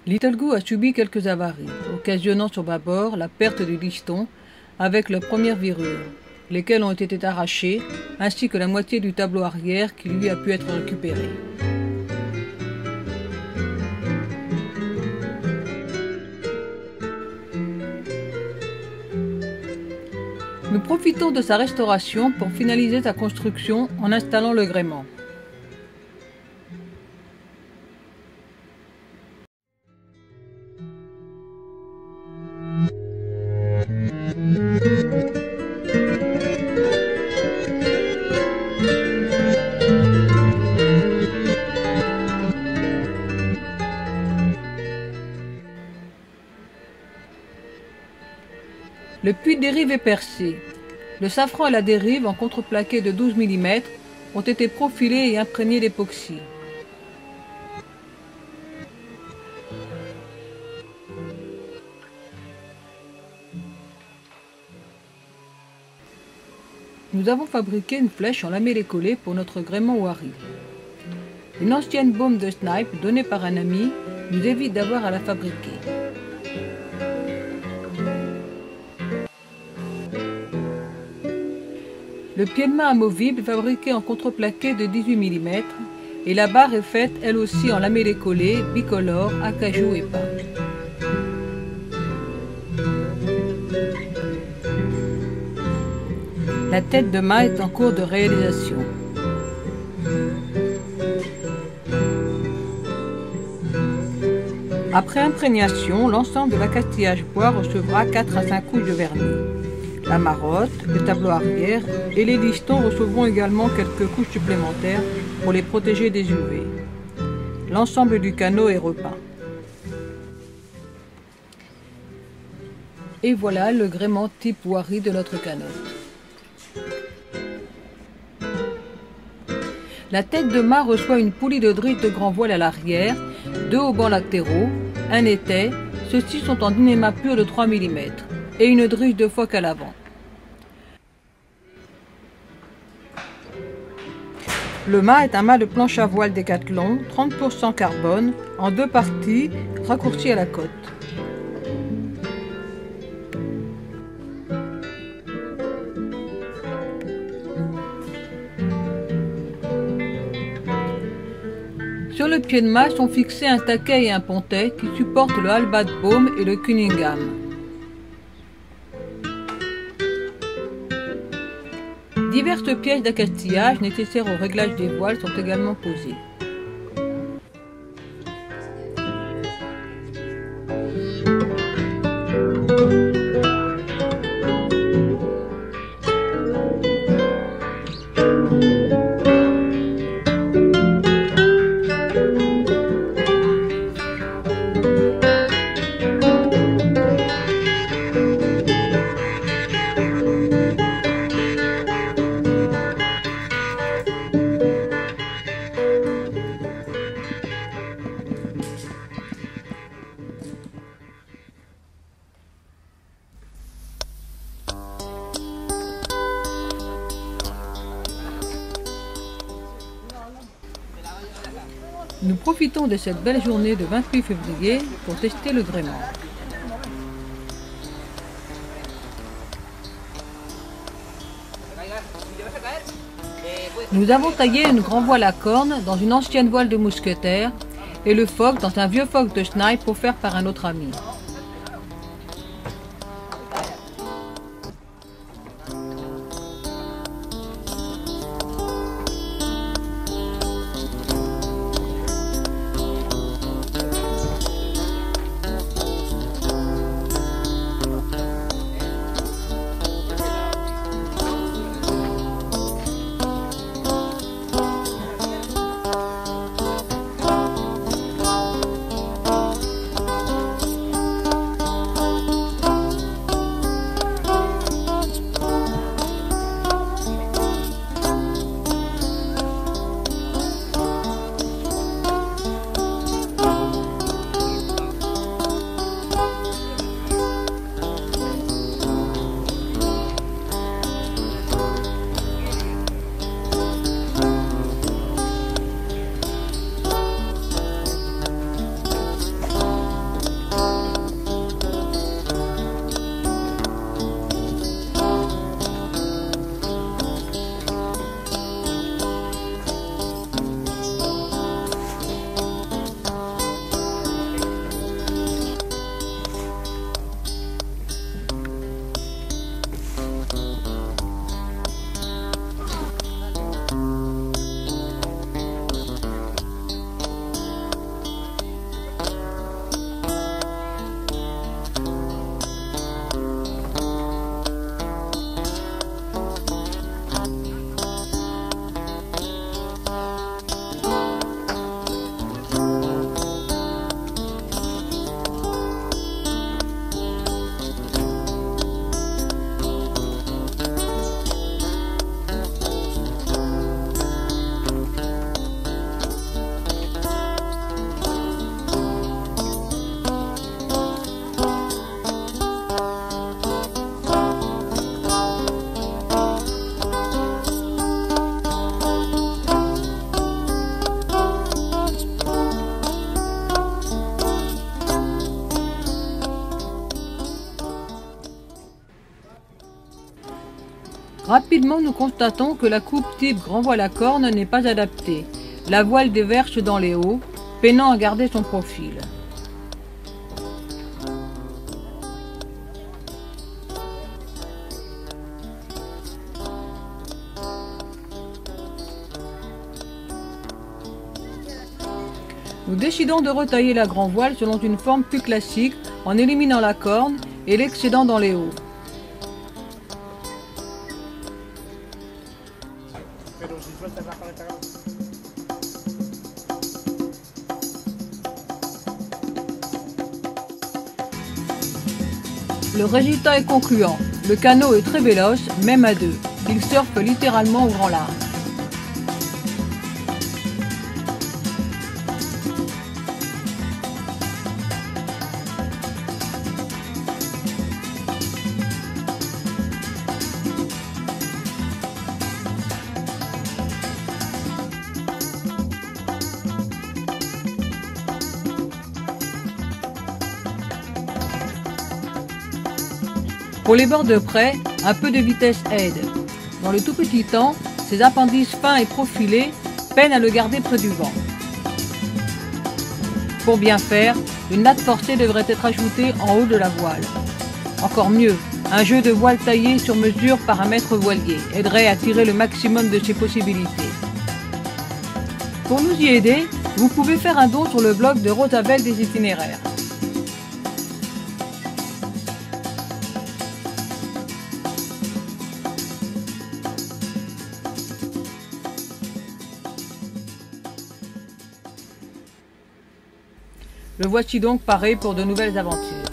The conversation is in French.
Little Goo a subi quelques avaries, occasionnant sur bâbord la perte du liston avec leurs premières virures, lesquelles ont été arrachées, ainsi que la moitié du tableau arrière qui lui a pu être récupéré. Nous profitons de sa restauration pour finaliser sa construction en installant le gréement. Le puits de dérive est percé. Le safran et la dérive, en contreplaqué de 12 mm, ont été profilés et imprégnés d'époxy. Nous avons fabriqué une flèche en lamellé collé pour notre gréement Wary. Une ancienne baume de snipe donnée par un ami nous évite d'avoir à la fabriquer. Le pied de main amovible est fabriqué en contreplaqué de 18 mm et la barre est faite elle aussi en lamellé collé, bicolore, acajou et pain. La tête de mât est en cours de réalisation. Après imprégnation, l'ensemble de l'accastillage bois recevra 4 à 5 couches de vernis. La marotte, le tableau arrière et les listons recevront également quelques couches supplémentaires pour les protéger des UV. L'ensemble du canot est repeint. Et voilà le gréement type Wary de notre canot. La tête de mât reçoit une poulie de drisse de grand voile à l'arrière, 2 haubans latéraux, un étai, ceux-ci sont en dynéma pur de 3 mm, et une drisse de phoque à l'avant. Le mât est un mât de planche à voile Décathlon, 30% carbone, en 2 parties, raccourci à la cote. Sur le pied de mât sont fixés un taquet et un pontet qui supportent le halbat baume et le Cunningham. Diverses pièces d'accastillage nécessaires au réglage des voiles sont également posées. Nous profitons de cette belle journée de 28 février pour tester le gréement. Nous avons taillé une grand voile à cornes dans une ancienne voile de mousquetaire et le phoque dans un vieux phoque de snipe offert par un autre ami. Rapidement, nous constatons que la coupe type grand voile à corne n'est pas adaptée. La voile déverse dans les hauts, peinant à garder son profil. Nous décidons de retailler la grand voile selon une forme plus classique en éliminant la corne et l'excédent dans les hauts. Le résultat est concluant. Le canot est très véloce, même à deux. Il surfe littéralement au grand large. Pour les bords de près, un peu de vitesse aide. Dans le tout petit temps, ces appendices fins et profilés peinent à le garder près du vent. Pour bien faire, une natte forcée devrait être ajoutée en haut de la voile. Encore mieux, un jeu de voile taillé sur mesure par un maître voilier aiderait à tirer le maximum de ses possibilités. Pour nous y aider, vous pouvez faire un don sur le blog de Rosabelle des itinéraires. Le voici donc paré pour de nouvelles aventures.